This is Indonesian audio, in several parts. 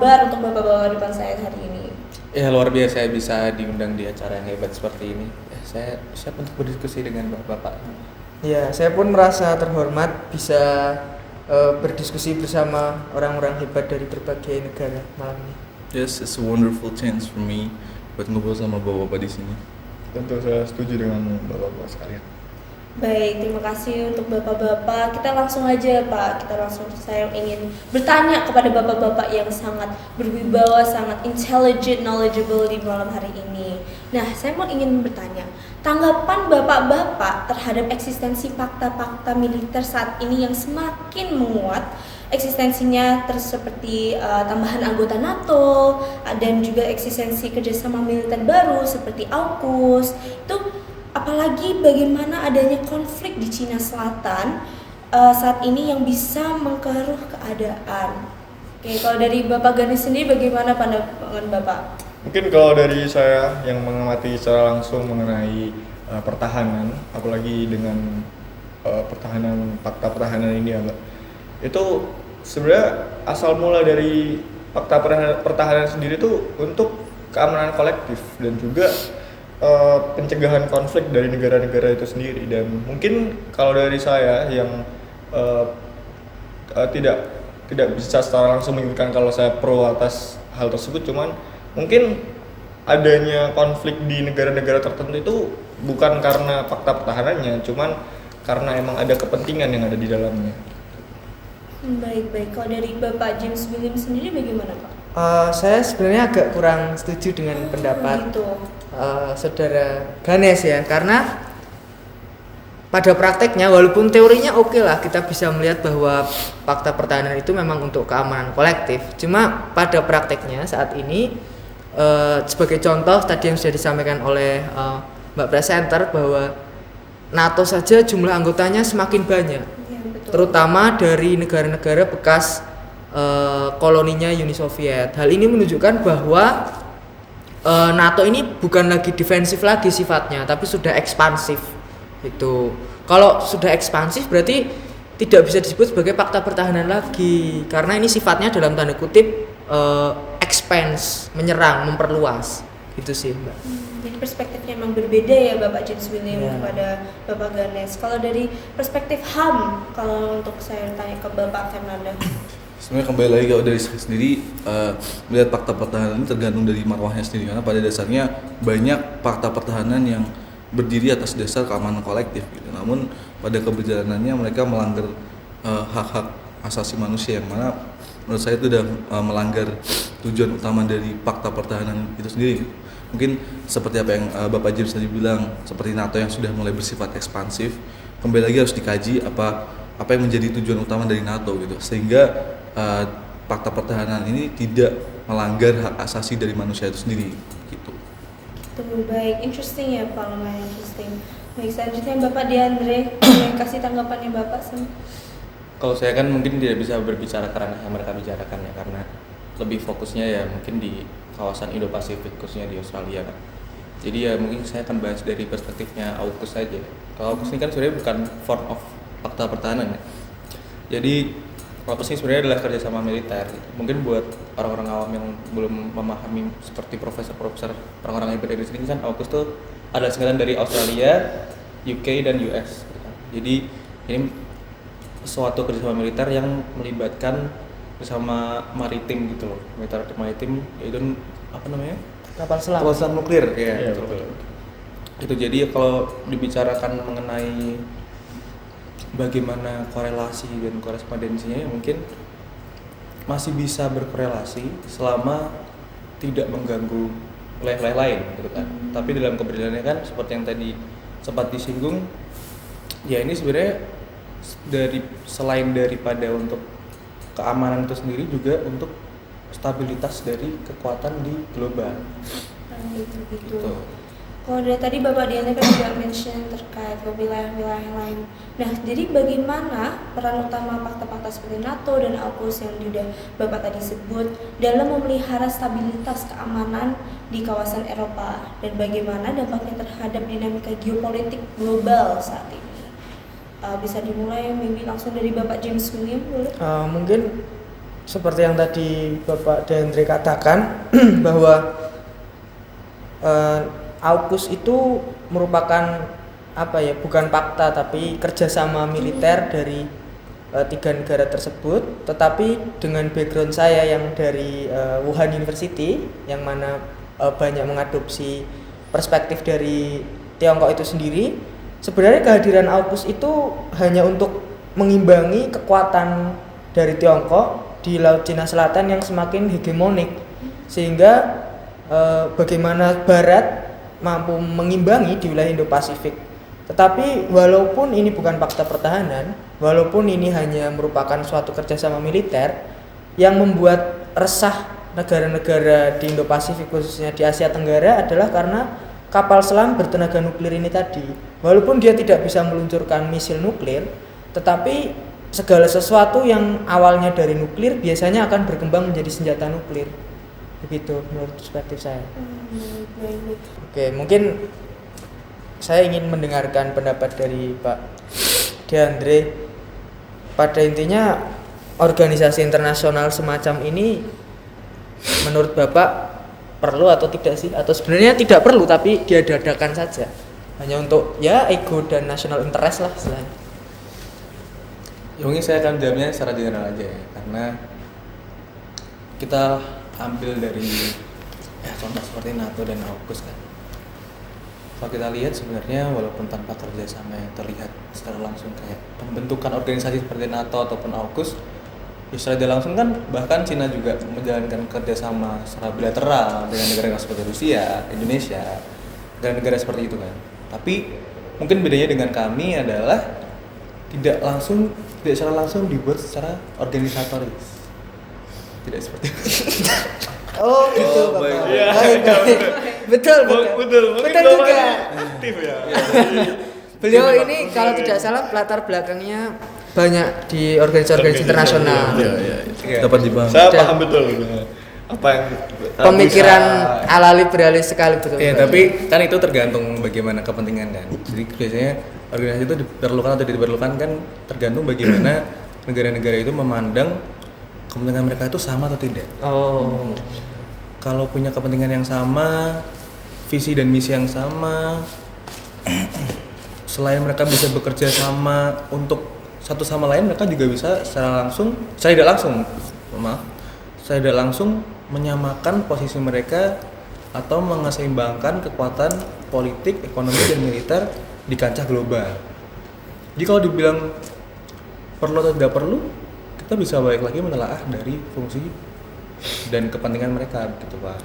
sabar untuk bapak-bapak depan saya hari ini. Ya luar biasa bisa diundang di acara yang hebat seperti ini. Ya, saya siap untuk berdiskusi dengan bapak-bapak. Ya, saya pun merasa terhormat bisa berdiskusi bersama orang-orang hebat dari berbagai negara malam ini. Yes, it's a wonderful chance for me buat ngobrol sama bapak-bapak di sini. Tentu saya setuju dengan bapak-bapak sekalian. Baik, terima kasih untuk bapak-bapak. Kita langsung aja Pak, saya ingin bertanya kepada bapak-bapak yang sangat berwibawa, sangat intelligent, knowledgeable di malam hari ini. Nah, saya mau ingin bertanya, tanggapan bapak-bapak terhadap eksistensi fakta-fakta militer saat ini yang semakin menguat, eksistensinya seperti tambahan anggota NATO dan juga eksistensi kerjasama militer baru seperti AUKUS, itu apalagi bagaimana adanya konflik di Cina Selatan saat ini yang bisa mengkeruh keadaan. Oke, kalau dari Bapak Ganesh sendiri bagaimana pandangan Bapak? Mungkin kalau dari saya yang mengamati secara langsung mengenai pertahanan, apalagi dengan pertahanan, fakta pertahanan ini ya Mbak, itu sebenarnya asal mula dari fakta pertahanan sendiri itu untuk keamanan kolektif dan juga pencegahan konflik dari negara-negara itu sendiri. Dan mungkin kalau dari saya yang tidak bisa secara langsung menyebutkan kalau saya pro atas hal tersebut, cuman mungkin adanya konflik di negara-negara tertentu itu bukan karena fakta pertahanannya, cuman karena emang ada kepentingan yang ada di dalamnya. Baik. Kalau dari Bapak James William sendiri bagaimana Pak? Saya sebenarnya agak kurang setuju dengan pendapat Saudara Ganesh ya, karena pada prakteknya walaupun teorinya oke lah, kita bisa melihat bahwa fakta pertahanan itu memang untuk keamanan kolektif. Cuma pada prakteknya saat ini sebagai contoh tadi yang sudah disampaikan oleh Mbak Presenter bahwa NATO saja jumlah anggotanya semakin banyak, Ya, betul. terutama dari negara-negara bekas koloninya Uni Soviet. Hal ini menunjukkan bahwa NATO ini bukan lagi defensif lagi sifatnya, tapi sudah ekspansif. Itu kalau sudah ekspansif berarti tidak bisa disebut sebagai fakta pertahanan lagi, karena ini sifatnya dalam tanda kutip expanse, menyerang, memperluas. Gitu sih Mbak. Jadi perspektifnya memang berbeda ya Bapak James William kepada Bapak Ganesh. Kalau dari perspektif HAM, kalau untuk saya tanya ke Bapak Fernanda. Sebenarnya kembali lagi kalau dari saya sendiri melihat fakta pertahanan ini tergantung dari marwahnya sendiri, karena pada dasarnya banyak fakta pertahanan yang berdiri atas dasar keamanan kolektif gitu. Namun pada keberjalanannya mereka melanggar hak-hak asasi manusia yang mana menurut saya itu sudah melanggar tujuan utama dari fakta pertahanan itu sendiri. Mungkin seperti apa yang Bapak James tadi bilang, seperti NATO yang sudah mulai bersifat ekspansif, kembali lagi harus dikaji apa yang menjadi tujuan utama dari NATO gitu, sehingga fakta pertahanan ini tidak melanggar hak asasi dari manusia itu sendiri gitu. Baik, interesting ya Pak, lumayan interesting. Baik, selanjutnya Bapak Diandre, kasih tanggapannya Bapak. Kalau saya kan mungkin tidak bisa berbicara karena yang mereka bicarakan ya, karena lebih fokusnya ya mungkin di kawasan Indo-Pasifik, khususnya di Australia kan. Jadi ya mungkin saya akan bahas dari perspektifnya AUKUS saja. Kalau AUKUS ini kan sebenarnya bukan form of fakta pertahanan ya. Jadi AUKUS ini sebenarnya adalah kerjasama militer. Mungkin buat orang-orang awam yang belum memahami seperti profesor-profesor orang-orang yang berada di sini kan, AUKUS tuh ada singkatan dari Australia, UK dan US. Jadi ini suatu kerjasama militer yang melibatkan bersama maritim gitu loh, militer maritim, yaitu apa namanya? Kapal selam. Kapal selam nuklir ya. Iya, betul. Itu jadi kalau dibicarakan mengenai bagaimana korelasi dan korespondensinya ya mungkin masih bisa berkorelasi selama tidak mengganggu wilayah lain gitu kan. Tapi dalam keberjalanannya kan seperti yang tadi sempat disinggung, ya ini sebenarnya selain daripada untuk keamanan itu sendiri juga untuk stabilitas dari kekuatan di global. Gitu. Kalau dari tadi Bapak Diana kan juga mention terkait ke wilayah-wilayah lain. Nah, jadi bagaimana peran utama fakta-fakta seperti NATO dan AUKUS yang sudah Bapak tadi sebut dalam memelihara stabilitas keamanan di kawasan Eropa, dan bagaimana dampaknya terhadap dinamika geopolitik global saat ini? Bisa dimulai maybe langsung dari Bapak James William boleh? Mungkin seperti yang tadi Bapak Deandre katakan bahwa AUKUS itu merupakan bukan fakta tapi kerjasama militer dari 3 negara tersebut. Tetapi dengan background saya yang dari Wuhan University yang mana banyak mengadopsi perspektif dari Tiongkok itu sendiri, sebenarnya kehadiran AUKUS itu hanya untuk mengimbangi kekuatan dari Tiongkok di Laut Cina Selatan yang semakin hegemonik, sehingga bagaimana Barat mampu mengimbangi di wilayah Indo-Pasifik. Tetapi walaupun ini bukan fakta pertahanan, walaupun ini hanya merupakan suatu kerjasama militer, yang membuat resah negara-negara di Indo-Pasifik khususnya di Asia Tenggara adalah karena kapal selam bertenaga nuklir ini tadi. Walaupun dia tidak bisa meluncurkan misil nuklir, tetapi segala sesuatu yang awalnya dari nuklir biasanya akan berkembang menjadi senjata nuklir. Begitu menurut perspektif saya. Oke, mungkin saya ingin mendengarkan pendapat dari Pak Deandre. Pada intinya organisasi internasional semacam ini menurut Bapak perlu atau tidak sih? Atau sebenarnya tidak perlu tapi diadakan saja hanya untuk ya ego dan national interest lah istilahnya. Ya, mungkin saya akan jawabnya secara general aja ya, karena kita ambil dari contoh seperti NATO dan AUKUS kan. Kalau kita lihat sebenarnya walaupun tanpa kerjasama yang terlihat secara langsung kayak pembentukan organisasi seperti NATO ataupun AUKUS, ya secara tidak langsung kan bahkan Cina juga menjalankan kerjasama secara bilateral dengan negara-negara seperti Rusia, Indonesia, negara-negara seperti itu kan. Tapi mungkin bedanya dengan kami adalah tidak secara langsung dibuat secara organisatoris. Tidak seperti itu. Oh gitu Bapak. Baik. Baik. Betul. Betul juga. Aktif ya. Beliau ini kalau tidak salah latar belakangnya banyak di organisasi internasional. Iya. Dapat dipahami. Saya paham betul apa yang Pemikiran ala liberalis sekali betul. Ya, tapi kan itu tergantung bagaimana kepentingan kan. Jadi biasanya organisasi itu diperlukan atau tidak diperlukan kan tergantung bagaimana negara-negara itu memandang kepentingan mereka itu sama atau tidak. Oh. Kalau punya kepentingan yang sama, visi dan misi yang sama, selain mereka bisa bekerja sama untuk satu sama lain, mereka juga bisa secara tidak langsung menyamakan posisi mereka atau mengeseimbangkan kekuatan politik, ekonomi dan militer di kancah global. Jadi kalau dibilang perlu atau tidak perlu, kita bisa balik lagi menelaah dari fungsi dan kepentingan mereka gitu Pak.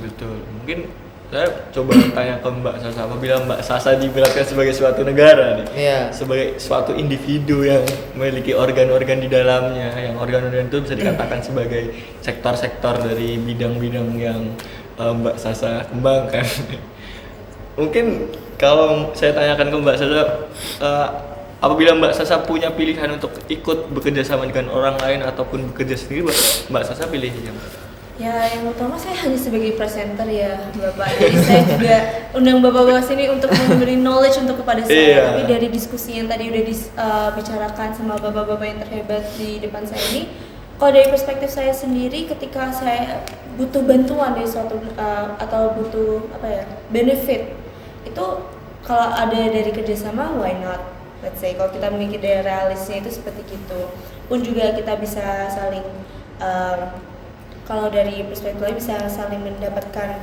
Betul. Mungkin saya coba tanya ke Mbak Sasa, apabila Mbak Sasa diberatkan sebagai suatu negara nih, sebagai suatu individu yang memiliki organ-organ di dalamnya, yang organ-organ itu bisa dikatakan sebagai sektor-sektor dari bidang-bidang yang Mbak Sasa kembangkan. Mungkin kalau saya tanyakan ke Mbak Sasa, apabila Mbak Sasa punya pilihan untuk ikut bekerja sama dengan orang lain ataupun bekerja sendiri, Mbak Sasa pilih yang Ya, yang utama saya hanya sebagai presenter ya, Bapak. Jadi saya juga undang Bapak-bapak sini untuk memberi knowledge untuk kepada saya. Tapi dari diskusi yang tadi udah dibicarakan sama Bapak-bapak yang terhebat di depan saya ini, kalau dari perspektif saya sendiri, ketika saya butuh bantuan dari suatu atau butuh benefit, itu kalau ada dari kerjasama, why not? Let's say kalau kita memikir dari realisnya itu seperti gitu. Pun juga kita bisa saling kalau dari perspektif lain bisa saling mendapatkan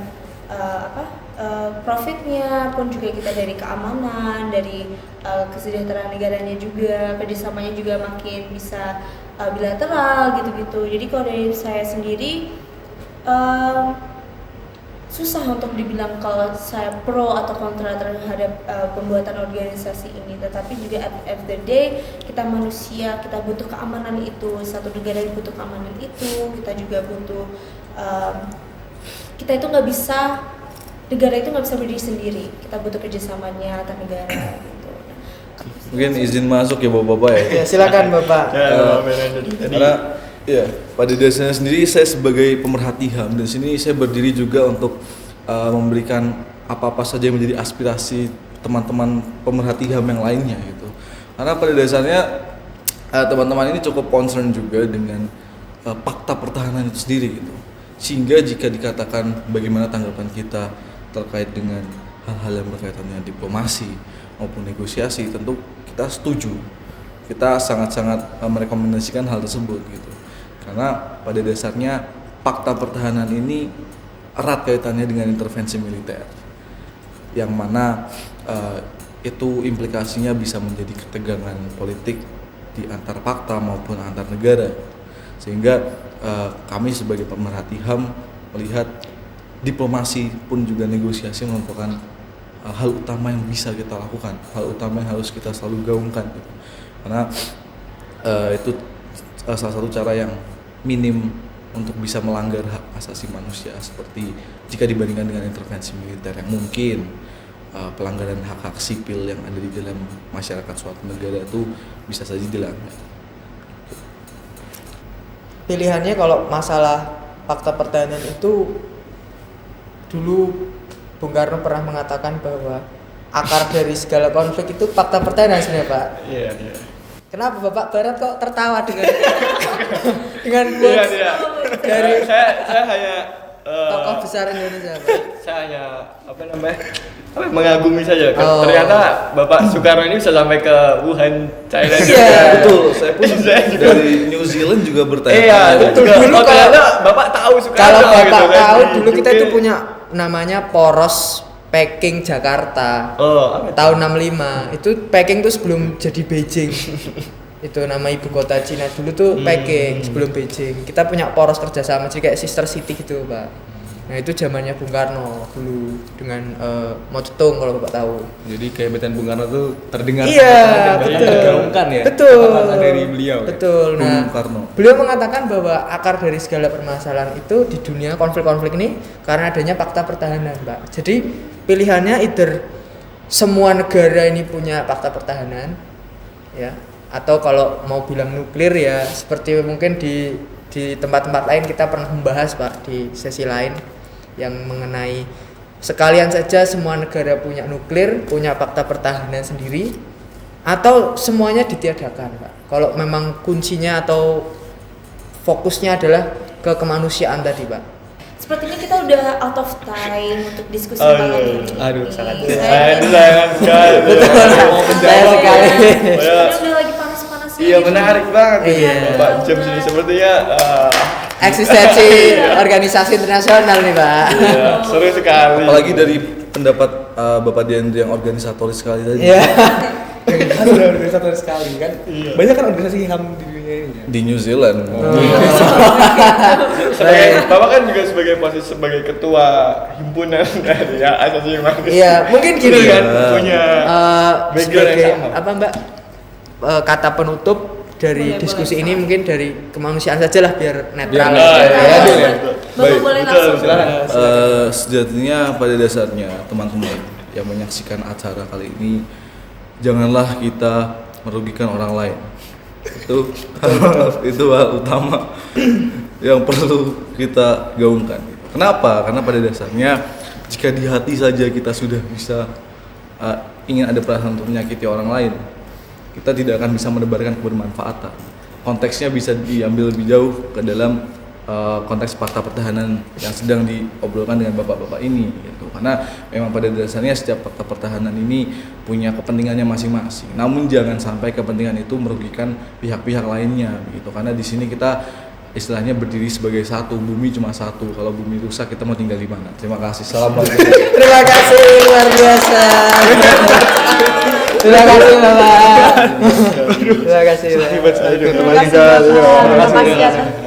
profitnya, pun juga kita dari keamanan, dari kesejahteraan negaranya juga, kerjasamanya juga makin bisa bilateral gitu-gitu. Jadi kalau dari saya sendiri susah untuk dibilang kalau saya pro atau kontra terhadap pembuatan organisasi ini, tetapi juga at the end of the day kita manusia, kita butuh keamanan itu, satu negara yang butuh keamanan itu, kita juga butuh kita itu nggak bisa, negara itu nggak bisa berdiri sendiri, kita butuh kerjasamanya antar negara gitu. Mungkin izin masuk ya bapak-bapak ya. Ya silakan Bapak. Karena ya, pada dasarnya sendiri saya sebagai pemerhati HAM dan sini saya berdiri juga untuk memberikan apa-apa saja yang menjadi aspirasi teman-teman pemerhati HAM yang lainnya gitu. Karena pada dasarnya teman-teman ini cukup concern juga dengan fakta pertahanan itu sendiri gitu. Sehingga jika dikatakan bagaimana tanggapan kita terkait dengan hal-hal yang berkaitan dengan diplomasi maupun negosiasi, tentu kita setuju. Kita sangat-sangat merekomendasikan hal tersebut gitu. Karena pada dasarnya fakta pertahanan ini erat kaitannya dengan intervensi militer, yang mana itu implikasinya bisa menjadi ketegangan politik di antar fakta maupun antar negara. Sehingga kami sebagai pemerhati HAM melihat diplomasi pun juga negosiasi merupakan hal utama yang bisa kita lakukan, hal utama yang harus kita selalu gaungkan gitu. Karena itu salah satu cara yang minim untuk bisa melanggar hak asasi manusia, seperti jika dibandingkan dengan intervensi militer yang mungkin pelanggaran hak-hak sipil yang ada di dalam masyarakat suatu negara itu bisa saja dilanggar. Pilihannya kalau masalah fakta pertahanan itu, dulu Bung Karno pernah mengatakan bahwa akar dari segala konflik itu fakta pertahanan sebenarnya, Pak. Iya. Kenapa Bapak Barat kok tertawa dengan dengan quotes dari saya hanya tokoh besar Indonesia, Pak? saya hanya mengagumi saja. Ternyata Bapak Soekarno ini bisa sampai ke Wuhan, China juga. Iya. Betul, saya pun dari New Zealand juga bertanya. Iya, betul. juga. Dulu Ternyata Bapak tahu Soekarno. Kalau Bapak gitu, kan. tahu, dulu kita Mungkin- itu punya namanya poros Peking Jakarta. apa itu? Tahun 65 itu Peking tuh sebelum jadi Beijing. Itu nama ibu kota Cina dulu tuh Peking sebelum Beijing. Kita punya poros kerjasama jadi kayak sister city gitu, Pak. Nah itu zamannya Bung Karno dulu dengan Mao Zedong kalau Bapak tahu. Jadi kehebatan Bung Karno tuh terdengar Iya, sangat betul. tergaungkan ya. Betul. Kata-kata dari beliau. ya? Betul. Nah, Bung Karno. beliau mengatakan bahwa akar dari segala permasalahan itu di dunia konflik-konflik ini karena adanya fakta pertahanan, Pak. Jadi pilihannya either semua negara ini punya fakta pertahanan, ya, atau kalau mau bilang nuklir ya seperti mungkin di tempat-tempat lain kita pernah membahas, Pak, di sesi lain yang mengenai sekalian saja semua negara punya nuklir, punya fakta pertahanan sendiri, atau semuanya ditiadakan, Pak. Kalau memang kuncinya atau fokusnya adalah ke kemanusiaan tadi, Pak. Sepertinya kita udah out of time untuk diskusi malam ini. Aduh, sangat Sayang sekali. Saya sekali. Ini udah lagi panas-panasnya. Iya, gitu. menarik banget ini. Iya. Bapak James ini sepertinya Eksistensi organisasi internasional nih, Pak. iya, seru sekali. Apalagi dari pendapat Bapak Diandri yang organisatoris sekali tadi. Iya. Kan udah organisasi sekali kan. Banyak kan organisasi HAM di dunia ini ya. Di New Zealand. Bapak kan juga sebagai posisi sebagai ketua himpunan dari asasi manusia. Iya, mungkin gini Kan kan. punya background Sebagai yang sama. apa, Mbak? Kata penutup dari Boleh, diskusi boleh. ini mungkin dari kemanusiaan saja lah biar netral. Biar netral. Ya, Adil ya. ya. Bapak Baik, boleh betul, langsung. silakan. Sejatinya pada dasarnya teman-teman yang menyaksikan acara kali ini, janganlah kita merugikan orang lain. Itu hal utama yang perlu kita gaungkan. Kenapa? Karena pada dasarnya jika di hati saja kita sudah bisa ingin ada perasaan untuk menyakiti orang lain, kita tidak akan bisa menebarkan kebermanfaatan. Konteksnya bisa diambil lebih jauh ke dalam konteks fakta pertahanan yang sedang diobrolkan dengan bapak-bapak ini gitu. Karena memang pada dasarnya setiap fakta pertahanan ini punya kepentingannya masing-masing. Namun jangan sampai kepentingan itu merugikan pihak-pihak lainnya gitu. Karena di sini kita istilahnya berdiri sebagai satu, bumi cuma satu. Kalau bumi rusak kita mau tinggal di mana? Terima kasih. Assalamualaikum. Terima kasih luar biasa. Terima kasih, Bapak. Terima kasih, Pak. Hebat sekali. Terima kasih, Bapak. Terima kasih atas